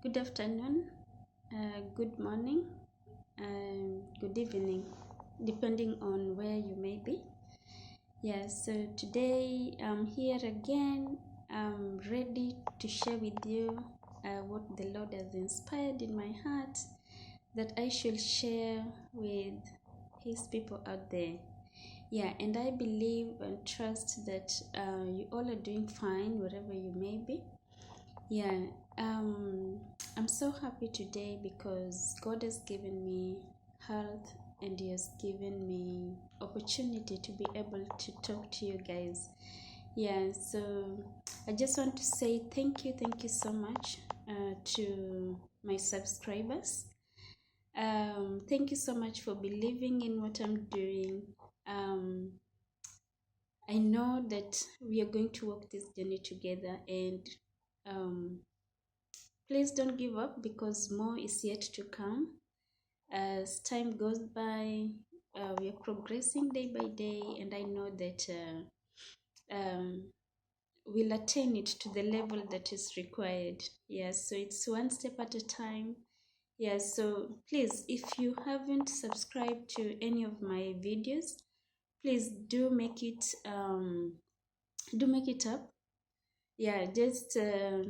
Good afternoon, good morning, good evening, depending on where you may be. So today I'm here again. I'm ready to share with you what the Lord has inspired in my heart that I should share with His people out there. And I believe and trust that you all are doing fine wherever you may be. I'm so happy today because God has given me health and He has given me opportunity to be able to talk to you guys. So I just want to say thank you so much to my subscribers. Thank you so much for believing in what I'm doing. I know that we are going to walk this journey together, and please don't give up because more is yet to come. As time goes by, we are progressing day by day, and I know that we'll attain it to the level that is required. So it's one step at a time. So please, if you haven't subscribed to any of my videos, please do make it up. Just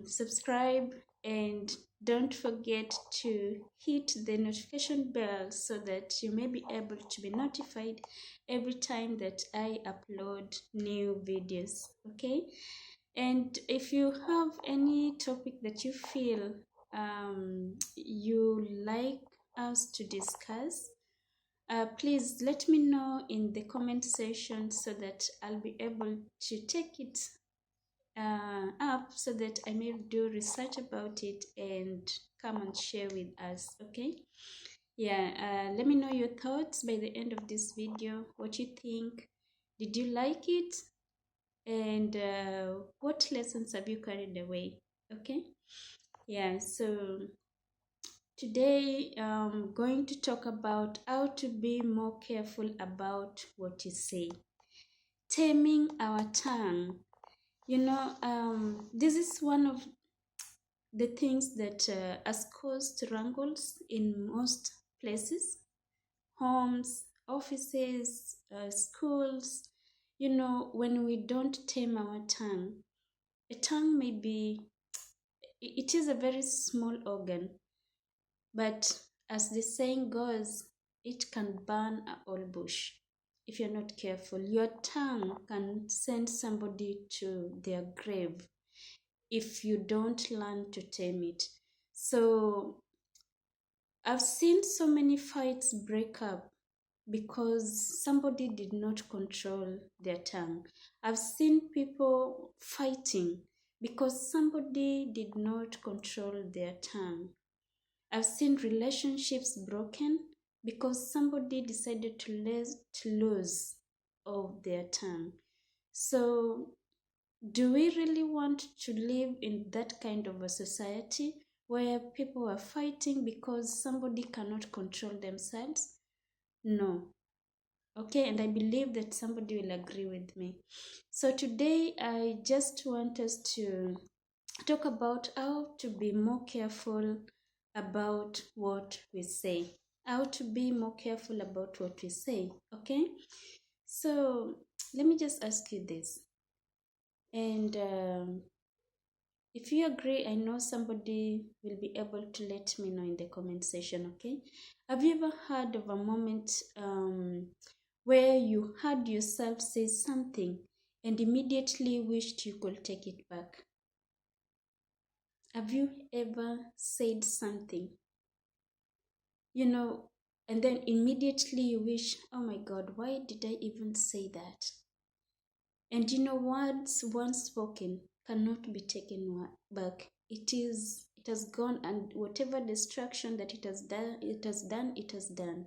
subscribe and don't forget to hit the notification bell so that you may be able to be notified every time that I upload new videos. Okay, and if you have any topic that you feel you like us to discuss, please let me know in the comment section so that I'll be able to take it up so that I may do research about it and come and share with us. Okay, let me know your thoughts by the end of this video. What you think? Did you like it? And what lessons have you carried away? Okay, so today I'm going to talk about how to be more careful about what you say. Taming our tongue. This is one of the things that has caused wrangles in most places, homes, offices, schools. When we don't tame our tongue, a tongue may be, it is a very small organ, but as the saying goes, it can burn a whole bush. If you're not careful, your tongue can send somebody to their grave if you don't learn to tame it. So I've seen so many fights break up because somebody did not control their tongue. I've seen people fighting because somebody did not control their tongue. I've seen relationships broken because somebody decided to lose of their tongue. So do we really want to live in that kind of a society where people are fighting because somebody cannot control themselves? No. Okay, and I believe that somebody will agree with me. So today I just want us to talk about how to be more careful about what we say. How to be more careful about what we say. Okay, so let me just ask you this. And if you agree, I know somebody will be able to let me know in the comment section. Okay, have you ever heard of a moment where you heard yourself say something and immediately wished you could take it back? Have you ever said something, and then immediately you wish, oh my God, why did I even say that? And words once spoken cannot be taken back. It has gone, and whatever destruction that it has done.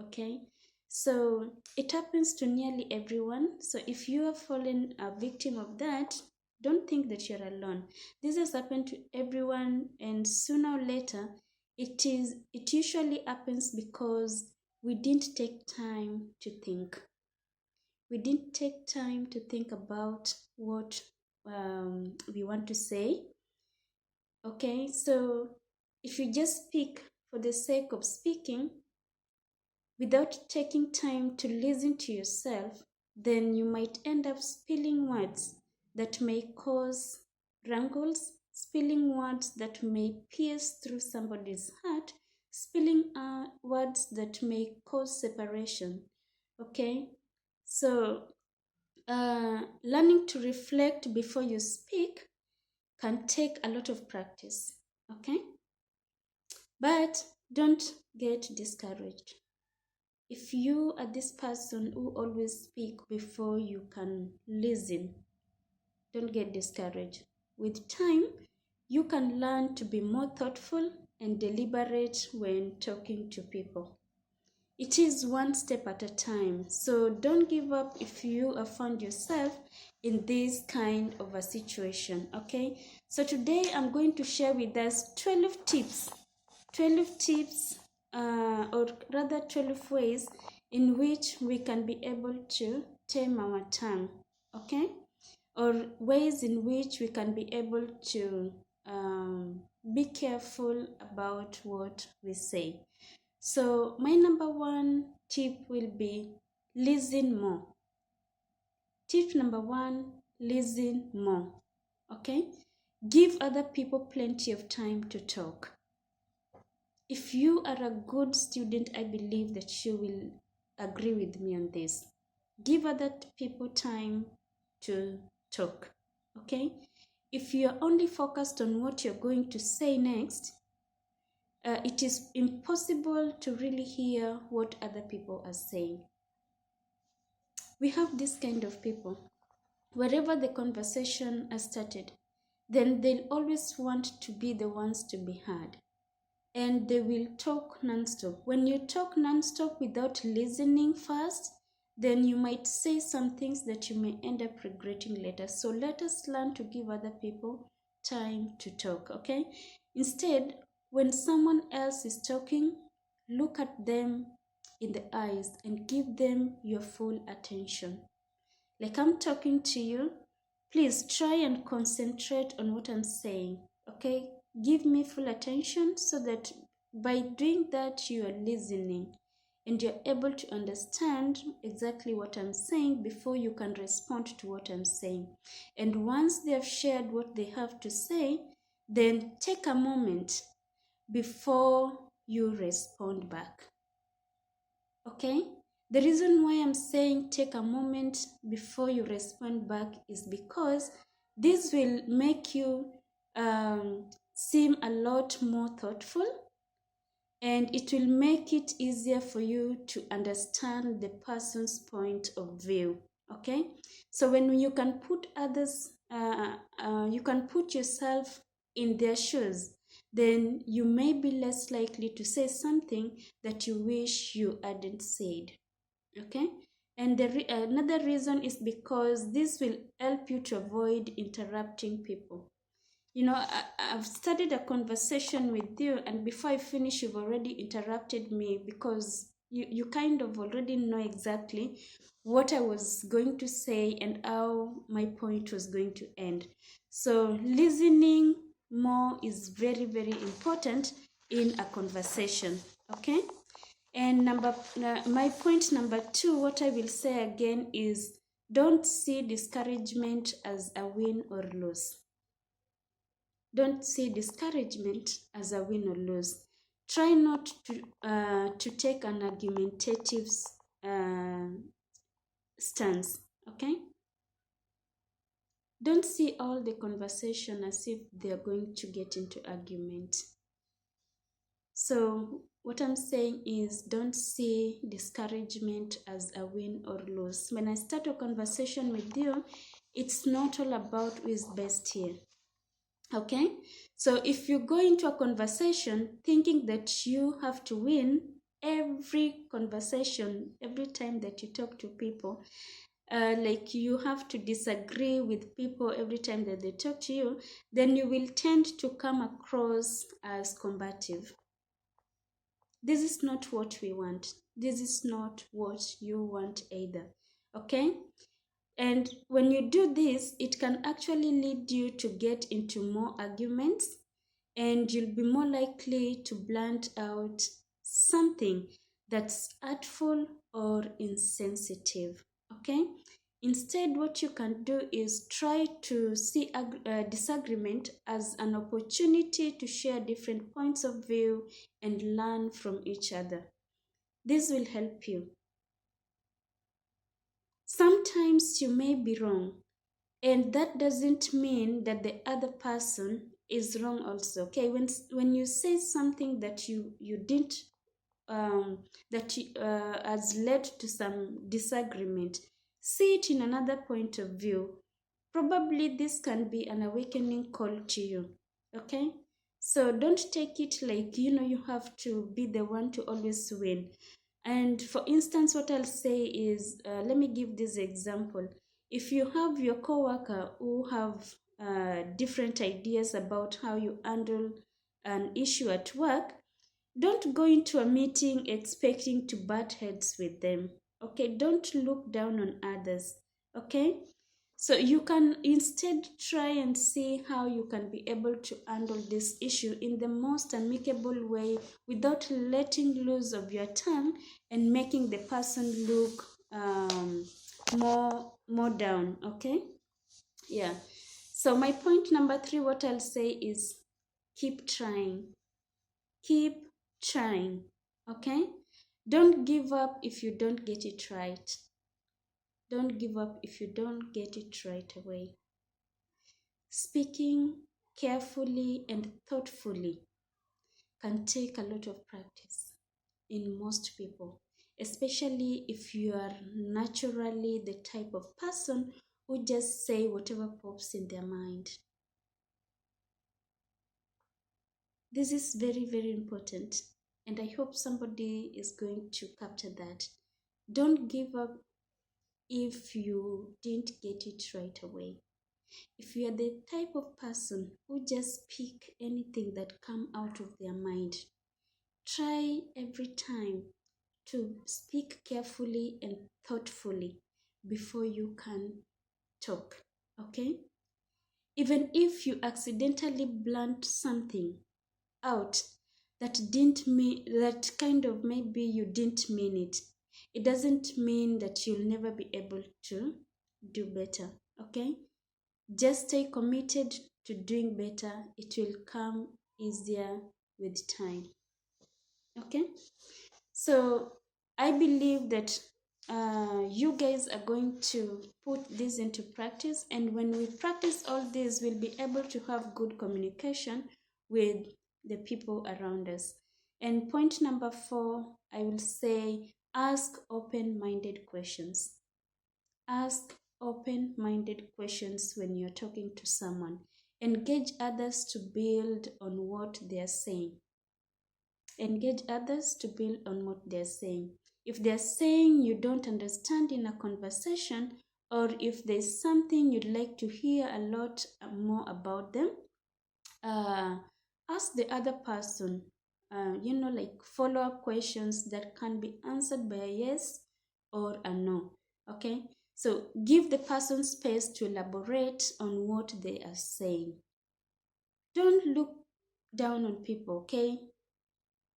Okay, so it happens to nearly everyone. So if you have fallen a victim of that, don't think that you're alone. This has happened to everyone, and sooner or later it usually happens because we didn't take time to think. We didn't take time to think about what we want to say. Okay, so If you just speak for the sake of speaking without taking time to listen to yourself, then you might end up spilling words that may cause wrangles, spilling words that may pierce through somebody's heart, spilling words that may cause separation. Okay? So, learning to reflect before you speak can take a lot of practice. Okay? But don't get discouraged. If you are this person who always speak before you can listen, don't get discouraged. With time, you can learn to be more thoughtful and deliberate when talking to people. It is one step at a time, so don't give up if you have found yourself in this kind of a situation, okay? So today I'm going to share with us 12 tips, or rather 12 ways in which we can be able to tame our tongue, okay? Or ways in which we can be able to be careful about what we say. So my number one tip will be listen more. Tip number one, listen more. Okay? Give other people plenty of time to talk. If you are a good student, I believe that you will agree with me on this. Give other people time to talk. Okay? If you're only focused on what you're going to say next, it is impossible to really hear what other people are saying. We have this kind of people. Wherever the conversation has started, then they'll always want to be the ones to be heard. And they will talk non-stop. When you talk non-stop without listening first, then you might say some things that you may end up regretting later. So let us learn to give other people time to talk, okay? Instead, when someone else is talking, look at them in the eyes and give them your full attention. Like I'm talking to you, please try and concentrate on what I'm saying, okay? Give me full attention so that by doing that, you are listening and you're able to understand exactly what I'm saying before you can respond to what I'm saying. And once they have shared what they have to say, then take a moment before you respond back. Okay? The reason why I'm saying take a moment before you respond back is because this will make you seem a lot more thoughtful, and it will make it easier for you to understand the person's point of view. Okay? So when you can put others, you can put yourself in their shoes, then you may be less likely to say something that you wish you hadn't said. Okay? And another reason is because this will help you to avoid interrupting people. You know, I've started a conversation with you, and before I finish, you've already interrupted me because you kind of already know exactly what I was going to say and how my point was going to end. So listening more is very, very important in a conversation, okay? And my point number 2, what I will say again is don't see discouragement as a win or lose. Don't see discouragement as a win or lose. Try not to take an argumentative stance, okay? Don't see all the conversation as if they're going to get into argument. So what I'm saying is don't see discouragement as a win or lose. When I start a conversation with you, it's not all about who is best here. Okay? So if you go into a conversation thinking that you have to win every conversation, every time that you talk to people, like you have to disagree with people every time that they talk to you, then you will tend to come across as combative. This is not what we want. This is not what you want either. Okay? And when you do this, it can actually lead you to get into more arguments, and you'll be more likely to blunt out something that's artful or insensitive. Okay? Instead, what you can do is try to see a disagreement as an opportunity to share different points of view and learn from each other. This will help you. Sometimes you may be wrong, and that doesn't mean that the other person is wrong also. Okay, when you say something that you didn't that has led to some disagreement, see it in another point of view. Probably this can be an awakening call to you. Okay, so don't take it like you have to be the one to always win. And for instance, what I'll say is, let me give this example. If you have your coworker who have different ideas about how you handle an issue at work, don't go into a meeting expecting to butt heads with them. Okay, don't look down on others. Okay, so you can instead try and see how you can be able to handle this issue in the most amicable way without letting loose of your tongue and making the person look more down. Okay, yeah. So my point number 3, what I'll say is keep trying. Keep trying. Okay, don't give up if you don't get it right. Don't give up if you don't get it right away. Speaking carefully and thoughtfully can take a lot of practice in most people, especially if you are naturally the type of person who just say whatever pops in their mind. This is very, very important, and I hope somebody is going to capture that. Don't give up if you didn't get it right away. If you are the type of person who just speak anything that come out of their mind, try every time to speak carefully and thoughtfully before you can talk. Okay? Even if you accidentally blunt something out that kind of maybe you didn't mean it, it doesn't mean that you'll never be able to do better. Okay, just stay committed to doing better. It will come easier with time. Okay, so I believe that you guys are going to put this into practice, and when we practice all this, we'll be able to have good communication with the people around us. And point number 4, I will say, ask open-minded questions. Ask open-minded questions when you're talking to someone. Engage others to build on what they're saying. Engage others to build on what they're saying. If they're saying you don't understand in a conversation, or if there's something you'd like to hear a lot more about them, ask the other person, like follow-up questions that can be answered by a yes or a no. Okay, so give the person space to elaborate on what they are saying. Don't look down on people. Okay,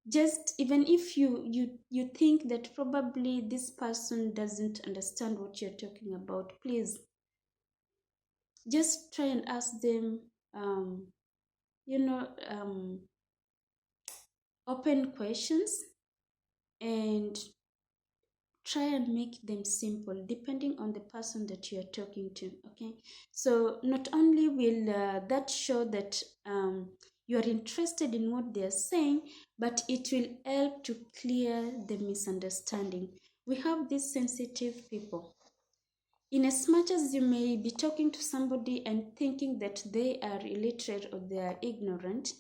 just even if you think that probably this person doesn't understand what you're talking about, please just try and ask them you know open questions, and try and make them simple depending on the person that you are talking to. Okay, so not only will that show that you are interested in what they are saying, but it will help to clear the misunderstanding. We have these sensitive people. In as much as you may be talking to somebody and thinking that they are illiterate or they are ignorant,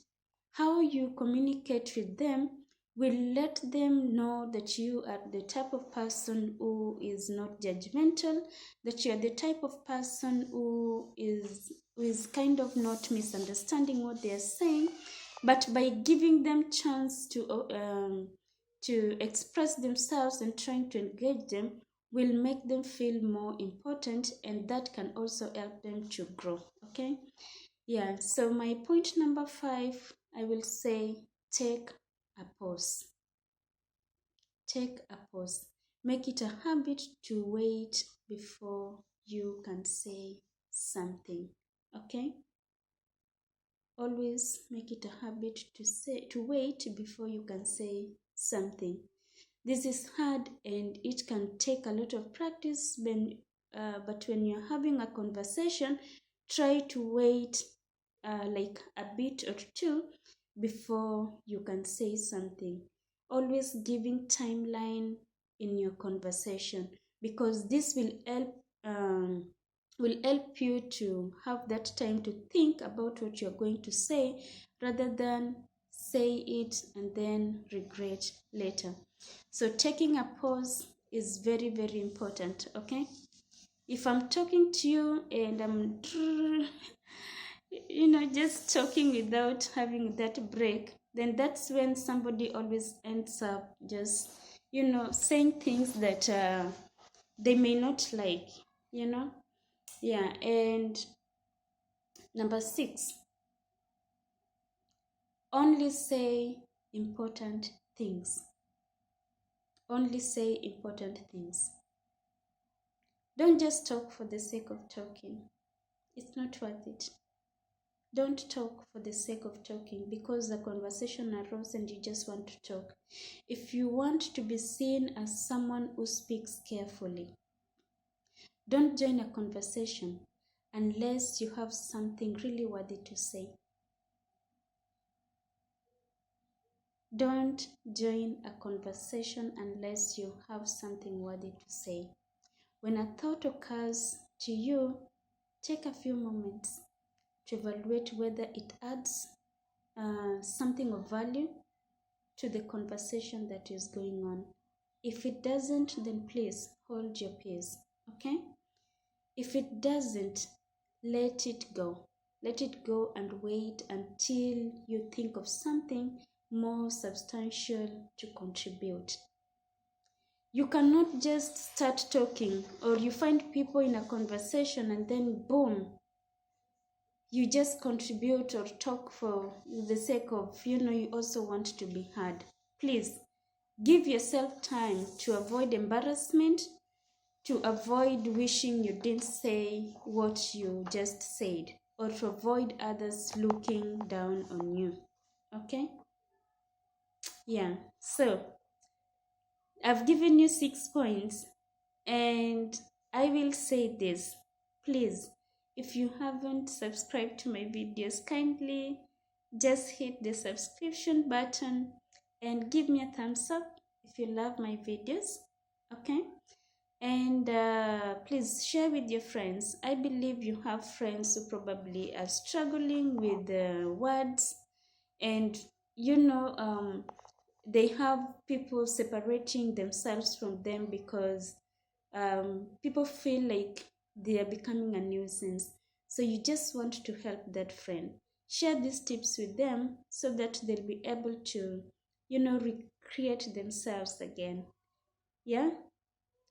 how you communicate with them will let them know that you are the type of person who is not judgmental, that you are the type of person who is kind of not misunderstanding what they are saying, but by giving them chance to express themselves and trying to engage them will make them feel more important, and that can also help them to grow. Okay, Yeah, so my point number 5, I will say take a pause. Take a pause. Make it a habit to wait before you can say something. Okay? Always make it a habit to wait before you can say something. This is hard and it can take a lot of practice, but when you're having a conversation, try to wait like a bit or two before you can say something. Always giving timeline in your conversation, because this will help you to have that time to think about what you're going to say, rather than say it and then regret later. So taking a pause is very, very important. Okay, if I'm talking to you and I'm just talking without having that break, then that's when somebody always ends up just saying things that they may not like you know yeah. And number 6, only say important things. Only say important things. Don't just talk for the sake of talking. It's not worth it. Don't talk for the sake of talking because the conversation arose and you just want to talk. If you want to be seen as someone who speaks carefully, don't join a conversation unless you have something really worthy to say. Don't join a conversation unless you have something worthy to say. When a thought occurs to you, take a few moments to evaluate whether it adds something of value to the conversation that is going on. If it doesn't, then please hold your peace, okay? If it doesn't, let it go. Let it go and wait until you think of something more substantial to contribute. You cannot just start talking, or you find people in a conversation and then boom, you just contribute or talk for the sake of, you also want to be heard. Please give yourself time to avoid embarrassment, to avoid wishing you didn't say what you just said, or to avoid others looking down on you. Okay? Yeah. So, I've given you 6 points, and I will say this. Please, if you haven't subscribed to my videos, kindly just hit the subscription button and give me a thumbs up if you love my videos. Okay? And please share with your friends. I believe you have friends who probably are struggling with words, and they have people separating themselves from them because people feel like they are becoming a nuisance. So you just want to help that friend. Share these tips with them so that they'll be able to, recreate themselves again. Yeah?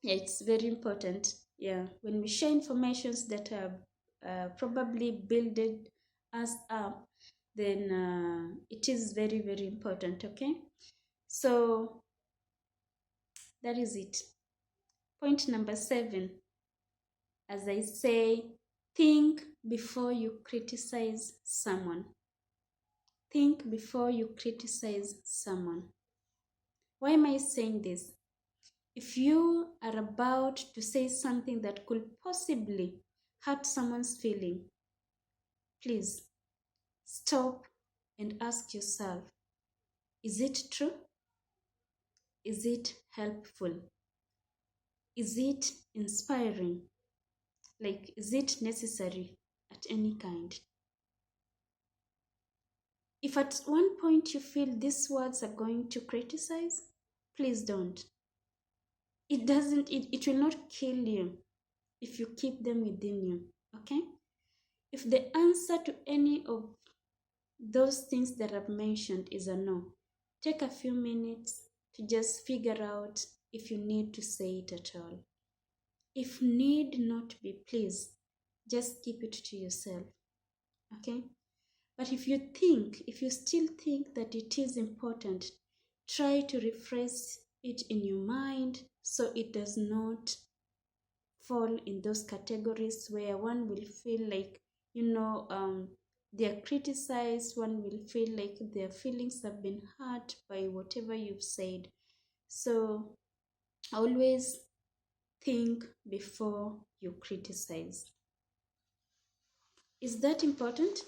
Yeah, it's very important. Yeah, when we share informations that have probably builded us up, then it is very, very important. Okay, so that is it. Point number 7, as I say, think before you criticize someone. Think before you criticize someone. Why am I saying this? If you are about to say something that could possibly hurt someone's feeling, please stop and ask yourself, is it true? Is it helpful? Is it inspiring? Like, is it necessary at any kind? If at one point you feel these words are going to criticize, please don't. It will not kill you if you keep them within you, okay? If the answer to any of those things that I've mentioned is a no, take a few minutes to just figure out if you need to say it at all. If need not be, please just keep it to yourself. Okay? But if you still think that it is important, try to rephrase it in your mind so it does not fall in those categories where one will feel like, they are criticized, one will feel like their feelings have been hurt by whatever you've said. So always think before you criticize. Is that important?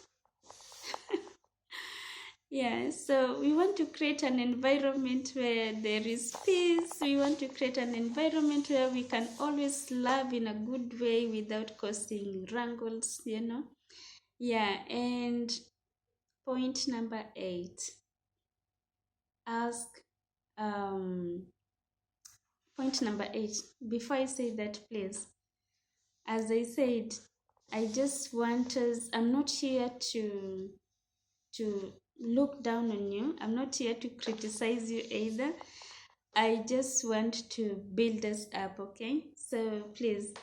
Yeah, so we want to create an environment where there is peace. We want to create an environment where we can always love in a good way without causing wrangles. Yeah, and point number 8, ask, um, point number 8, before I say that, please, as I said, I just want us, I'm not here to look down on you. I'm not here to criticize you either. I just want to build us up, okay? So please,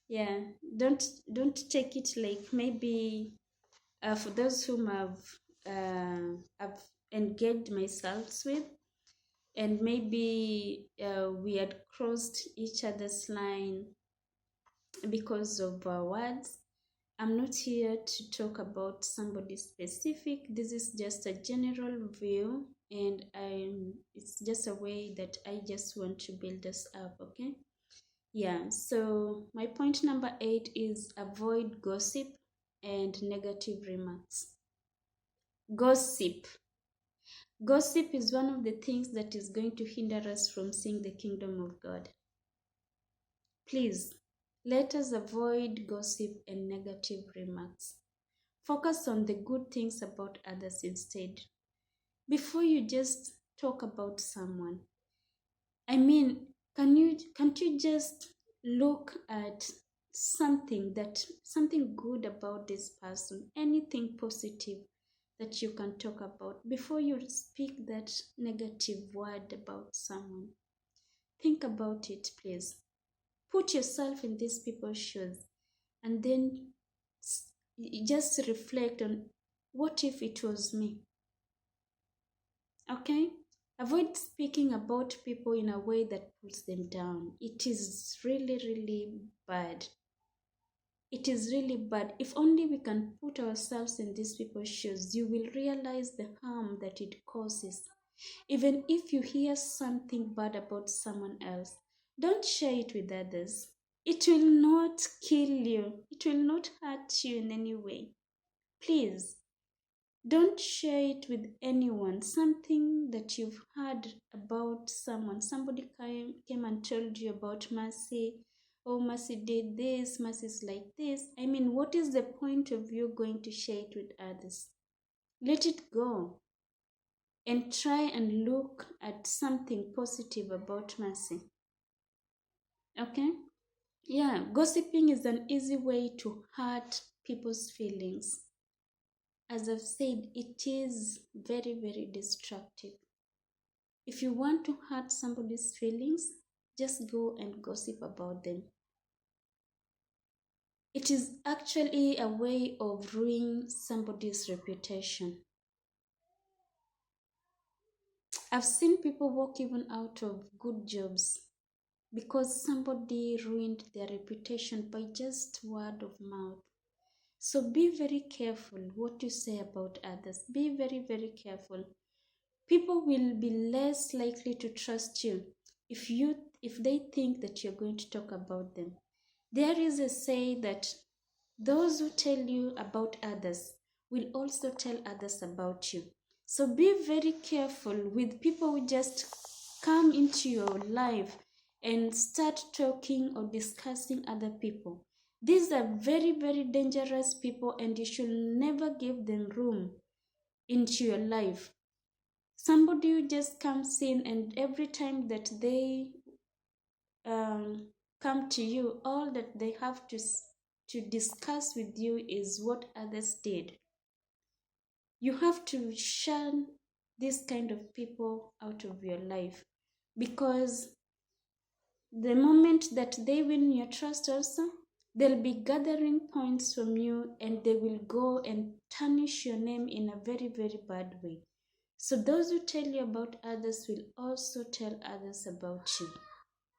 yeah, don't take it like maybe for those whom I've engaged myself with, and maybe we had crossed each other's line because of our words. I'm not here to talk about somebody specific. This is just a general view, and it's just a way that I just want to build us up, okay? Yeah, so my point number 8 is avoid gossip and negative remarks. Gossip. Gossip is one of the things that is going to hinder us from seeing the kingdom of God. Please, let us avoid gossip and negative remarks. Focus on the good things about others instead. Before you just talk about someone, I mean, can't you just look at something good about this person, anything positive that you can talk about before you speak that negative word about someone. Think about it, please. Put yourself in these people's shoes and then just reflect on, what if it was me? Okay? Avoid speaking about people in a way that puts them down. It is really, really bad. It is really bad. If only we can put ourselves in these people's shoes, you will realize the harm that it causes. Even if you hear something bad about someone else, don't share it with others. It will not kill you. It will not hurt you in any way. Please, don't share it with anyone. Something that you've heard about someone. Somebody came and told you about Mercy. Oh, Mercy did this. Mercy's like this. I mean, what is the point of you going to share it with others? Let it go and try and look at something positive about Mercy. Okay? Yeah, gossiping is an easy way to hurt people's feelings. As I've said, it is very, very destructive. If you want to hurt somebody's feelings, just go and gossip about them. It is actually a way of ruining somebody's reputation. I've seen people walk even out of good jobs because somebody ruined their reputation by just word of mouth. So be very careful what you say about others. Be very, very careful. People will be less likely to trust you if they think that you're going to talk about them. There is a say that those who tell you about others will also tell others about you. So be very careful with people who just come into your life and start talking or discussing other people. These are very, very dangerous people, and you should never give them room into your life. Somebody who just comes in, and every time that they come to you, all that they have to discuss with you is what others did. You have to shun this kind of people out of your life, because the moment that they win your trust also, They'll be gathering points from you and they will go and tarnish your name in a very, very bad way. So those who tell you about others will also tell others about you.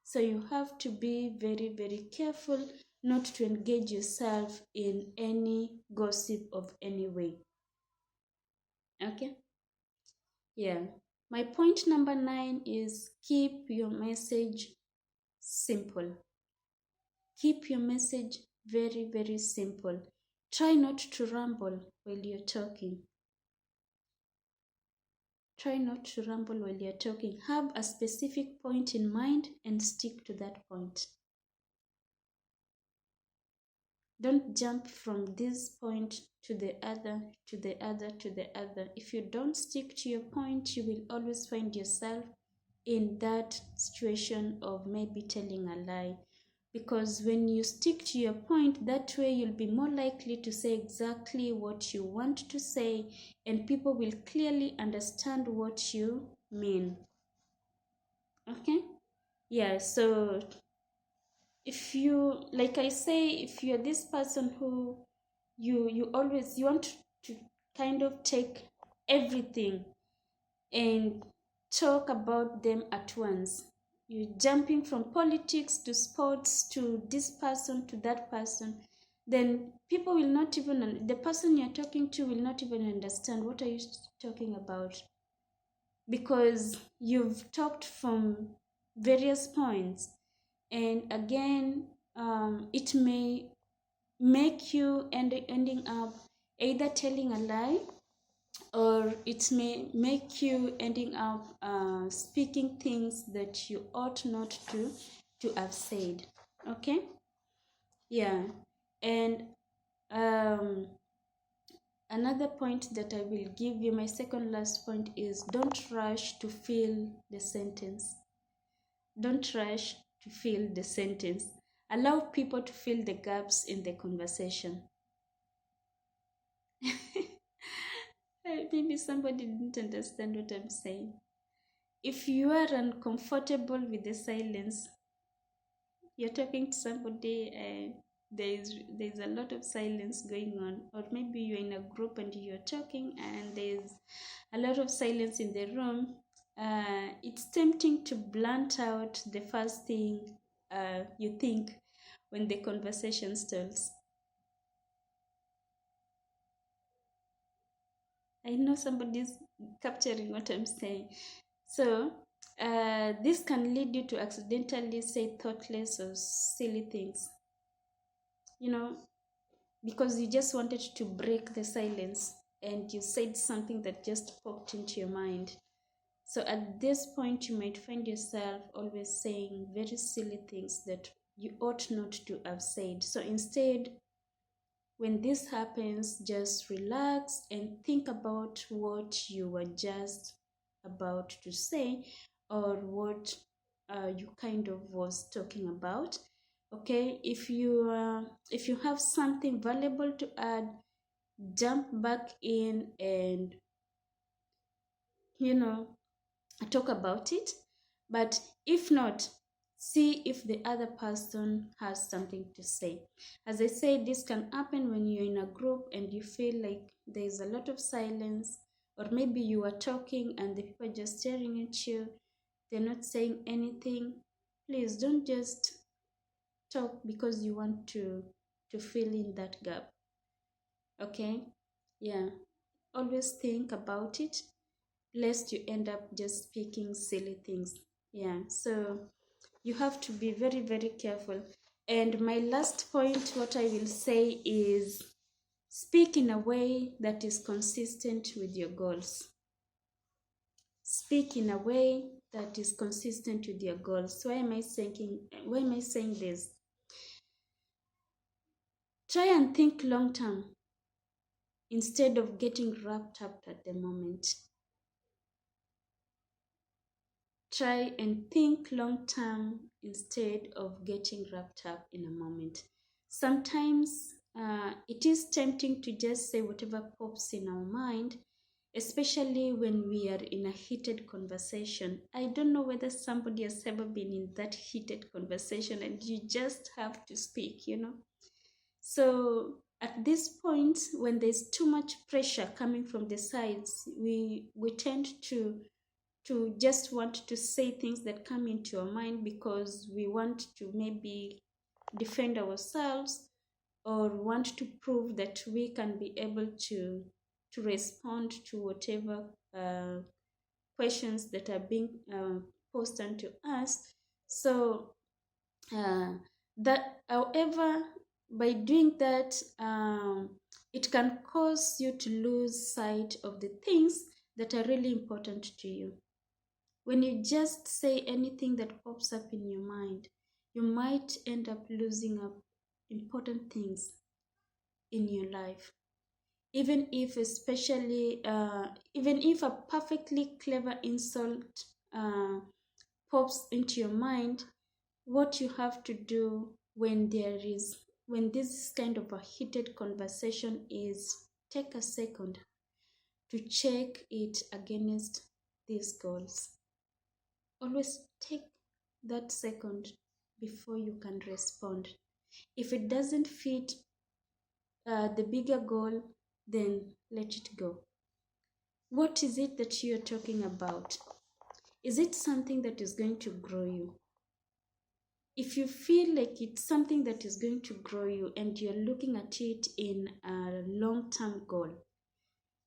So you have to be very, very careful not to engage yourself in any gossip of any way. Okay? Yeah. My point number 9 is keep your message simple. Keep your message very, very simple. Try not to ramble while you're talking. Try not to ramble while you're talking. Have a specific point in mind and stick to that point. Don't jump from this point to the other, to the other, to the other. If you don't stick to your point, you will always find yourself in that situation of maybe telling a lie. Because when you stick to your point, that way you'll be more likely to say exactly what you want to say, and people will clearly understand what you mean. Okay? Yeah, so if you, like I say, if you're this person who you always you want to kind of take everything and talk about them at once, you jumping from politics to sports to this person to that person, then people will not even, the person you're talking to will not even understand what are you talking about, because you've talked from various points. And again, it may make you ending up either telling a lie, or it may make you ending up speaking things that you ought not to have said. Okay? Yeah. And um, another point that I will give you, my second last point, is don't rush to fill the sentence. Don't rush to fill the sentence. Allow people to fill the gaps in the conversation. Maybe somebody didn't understand what I'm saying. If you are uncomfortable with the silence, you're talking to somebody and there's a lot of silence going on, or maybe you're in a group and you're talking and there's a lot of silence in the room. It's tempting to blunt out the first thing you think when the conversation stalls. I know somebody's capturing what I'm saying. So, this can lead you to accidentally say thoughtless or silly things, you know, because you just wanted to break the silence and you said something that just popped into your mind. So, at this point, you might find yourself always saying very silly things that you ought not to have said. So, instead, when this happens, just relax and think about what you were just about to say, or what you kind of was talking about. Okay, if you have something valuable to add, jump back in and you know talk about it. But if not, see if the other person has something to say. As I said, this can happen when you're in a group and you feel like there's a lot of silence, or maybe you are talking and the people are just staring at you, they're not saying anything. Please don't just talk because you want to fill in that gap. Okay? Yeah. Always think about it, lest you end up just speaking silly things. Yeah, so you have to be very, very careful. And my last point, what I will say is speak in a way that is consistent with your goals. Speak in a way that is consistent with your goals. Why am I saying this? Try and think long term instead of getting wrapped up at the moment. Try and think long term instead of getting wrapped up in a moment. Sometimes it is tempting to just say whatever pops in our mind, especially when we are in a heated conversation. I don't know whether somebody has ever been in that heated conversation and you just have to speak, So at this point, when there's too much pressure coming from the sides, we tend to just want to say things that come into our mind because we want to maybe defend ourselves or want to prove that we can be able to respond to whatever questions that are being posed onto us. So uh, that, however, by doing that, it can cause you to lose sight of the things that are really important to you. When you just say anything that pops up in your mind, you might end up losing up important things in your life. Even if, even if a perfectly clever insult pops into your mind, what you have to do when this kind of a heated conversation is take a second to check it against these goals. Always take that second before you can respond. If it doesn't fit the bigger goal, then let it go. What is it that you're talking about? Is it something that is going to grow you? If you feel like it's something that is going to grow you and you're looking at it in a long-term goal,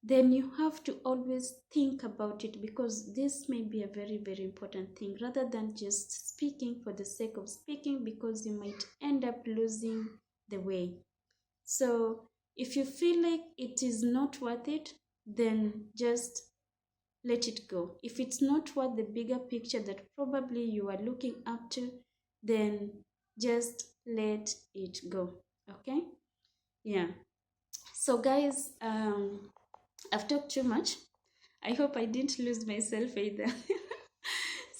then you have to always think about it, because this may be a very, very important thing, rather than just speaking for the sake of speaking, because you might end up losing the way. So if you feel like it is not worth it, then just let it go. If it's not worth the bigger picture that probably you are looking up to, then just let it go. Okay? Yeah. So guys, I've talked too much. I hope I didn't lose myself either.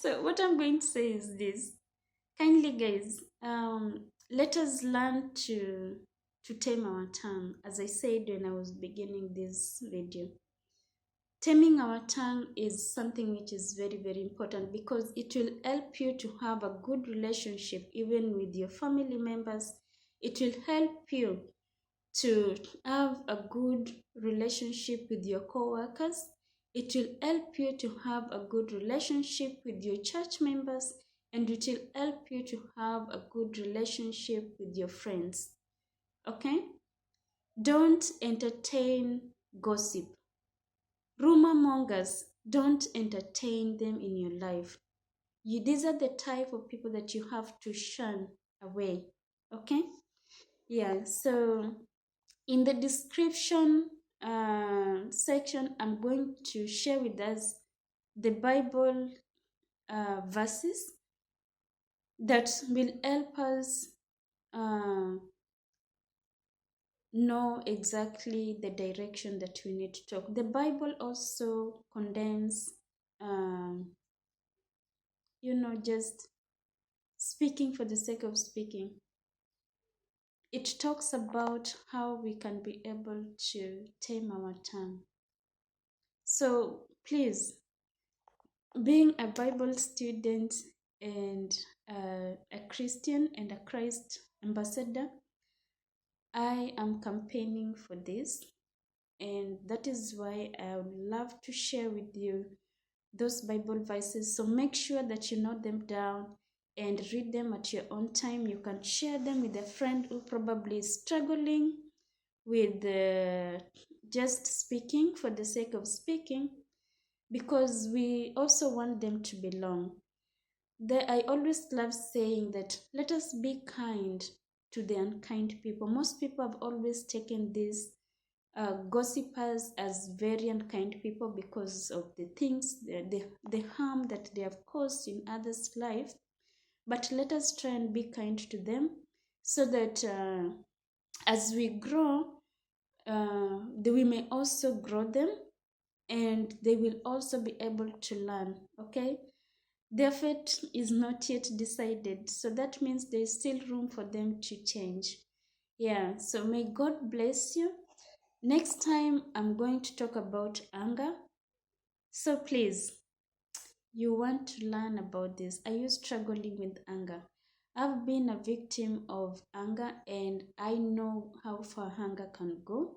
So what I'm going to say is this. Kindly guys, let us learn to tame our tongue. As I said when I was beginning this video, taming our tongue is something which is very, very important, because it will help you to have a good relationship even with your family members. It will help you to have a good relationship with your co-workers. It will help you to have a good relationship with your church members, and it will help you to have a good relationship with your friends. Okay? Don't entertain gossip. Rumor mongers, don't entertain them in your life. These are the type of people that you have to shun away. Okay? Yeah, so in the description section, I'm going to share with us the Bible verses that will help us know exactly the direction that we need to talk. The Bible also condemns, just speaking for the sake of speaking. It talks about how we can be able to tame our tongue. So please, being a Bible student and a Christian and a Christ ambassador, I am campaigning for this, and that is why I would love to share with you those Bible verses. So make sure that you note them down and read them at your own time. You can share them with a friend who probably is struggling with just speaking for the sake of speaking, because we also want them to belong. I always love saying that let us be kind to the unkind people. Most people have always taken these gossipers as very unkind people because of the things, the harm that they have caused in others' lives. But let us try and be kind to them, so that as we grow, we may also grow them, and they will also be able to learn. Okay? Their fate is not yet decided, so that means there's still room for them to change. Yeah, so may God bless you. Next time, I'm going to talk about anger. So please, you want to learn about this. Are you struggling with anger? I've been a victim of anger, and I know how far anger can go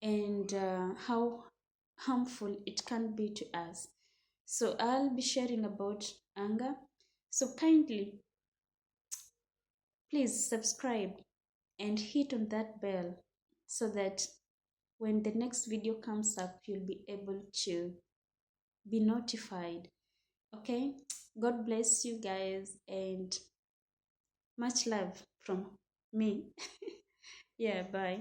and how harmful it can be to us. So I'll be sharing about anger. So kindly, please subscribe and hit on that bell so that when the next video comes up, you'll be able to be notified. Okay? God bless you guys and much love from me. Yeah, bye.